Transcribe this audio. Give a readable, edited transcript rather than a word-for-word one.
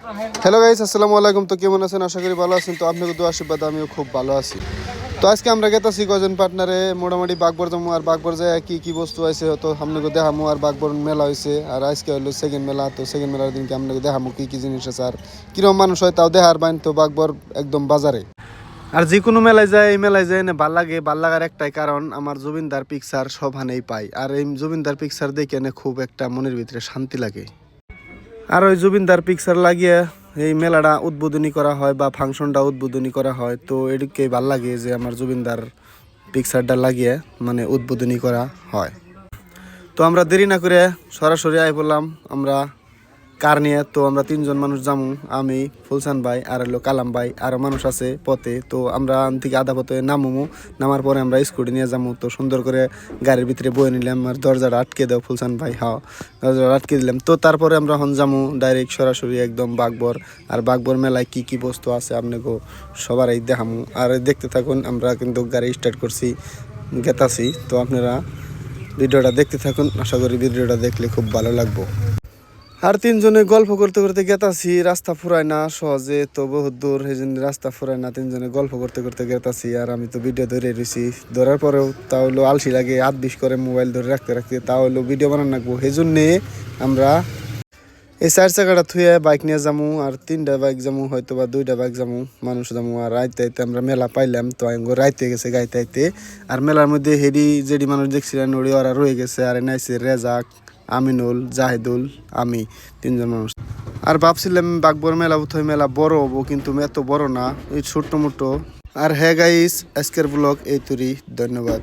Hello guys, আসসালামু আলাইকুম। তো কেমন আছেন? আশা করি ভালো আছেন। তো আপনাকে দোয়া আশীর্বাদ, আমিও খুব ভালো আছি। তো আজকে আমরা গেতাছি কজন পার্টনারে মোটামুটি বাগবর জমু। আর বাগবর যায় কি কি বস্তু আছে তো আপনাকে দেখামু। আর বাগবর মেলা হয়েছে, আর আজকে হলো সেকেন্ড মেলা। তো সেকেন্ড মেলার দিনকে আপনাকে দেখামু কি কি জিনিস আছে আর কিরকম মানুষ হয় তাও দেখার বাইন। তো বাগবর একদম বাজারে। আর যে কোনো মেলায় যায়, এই মেলায় যায় না ভাল লাগে। ভাল লাগার একটাই কারণ, আমার জুবিনদার পিকচার সবখানেই পাই। আর এই জুবিনদার পিকচার দেখে খুব একটা মনের ভিতরে শান্তি লাগে। আর ওই জুবিনদার পিকচার লাগিয়ে এই মেলাটা উদ্বোধনী করা হয় বা ফাংশনটা উদ্বোধনী করা হয়। তো এদিকে ভাল লাগে যে আমার জুবিনদার পিকচারটা লাগিয়ে মানে উদ্বোধনী করা হয়। তো আমরা দেরি না করে সরাসরি আই বললাম আমরা কার নিয়ে। তো আমরা তিনজন মানুষ যামু, আমি, ফুলসান ভাই আর হলো কালাম ভাই, আরও মানুষ আছে পথে। তো আমরা থেকে আধা পথে নামুমু, নামার পরে আমরা স্কুটি নিয়ে যাবো। তো সুন্দর করে গাড়ির ভিতরে বয়ে নিলাম আর দরজাটা আটকে দাও ফুলসান ভাই, হ্যাঁ দরজাটা আটকে দিলাম। তো তারপরে আমরা হন যামু ডাইরেক্ট সরাসরি একদম বাগবর। আর বাগবর মেলায় কি কি বস্তু আছে আপনাকে সবারই দেখামু। আর দেখতে থাকুন, আমরা কিন্তু গাড়ি স্টার্ট করছি, গেতাছি। তো আপনারা ভিডিওটা দেখতে থাকুন, আশা করি ভিডিওটা দেখলে খুব ভালো লাগবে। আর তিনজনে গল্প করতে করতে গেতাছি, রাস্তা ফুরায় না সহজে, তো বহুত দূর, সেই জন্য রাস্তা ফুরায় না, তিনজনে গল্প করতে করতে গেতাছি। আর আমি তো ভিডিও ধরে রয়েছি, ধরার পরেও তা হলো আলসি লাগে, হাত বিষ করে মোবাইল ধরে রাখতে রাখতে, তা হলো ভিডিও বানানো রাখবো। সেই জন্যে আমরা এই 4 চাকাটা থুয়ে বাইক নিয়ে যাবো। আর 3টা বাইক যাবো, হয়তো বা 2টা বাইক যাবো, মানুষ যাবো। আর রাইতে আইতে আমরা মেলা পাইলাম, তো আমি রাইতে গেছে গাইতে আইতে। আর মেলার মধ্যে হেডি যেডি মানুষ দেখছিলেন ওড়ি ওরা রয়ে গেছে। আর এনাইছে রেজাক, আমিনুল, জাহিদুল, আমি, তিনজন মানুষ। আর ভাবছিলাম বাগবর মেলা বোধহয় মেলা বড় হবো, কিন্তু এত বড় না, ওই ছোট্ট মোটো। আর হ্যাঁ গাইস, আজকের ব্লগ এই তৈরি, ধন্যবাদ।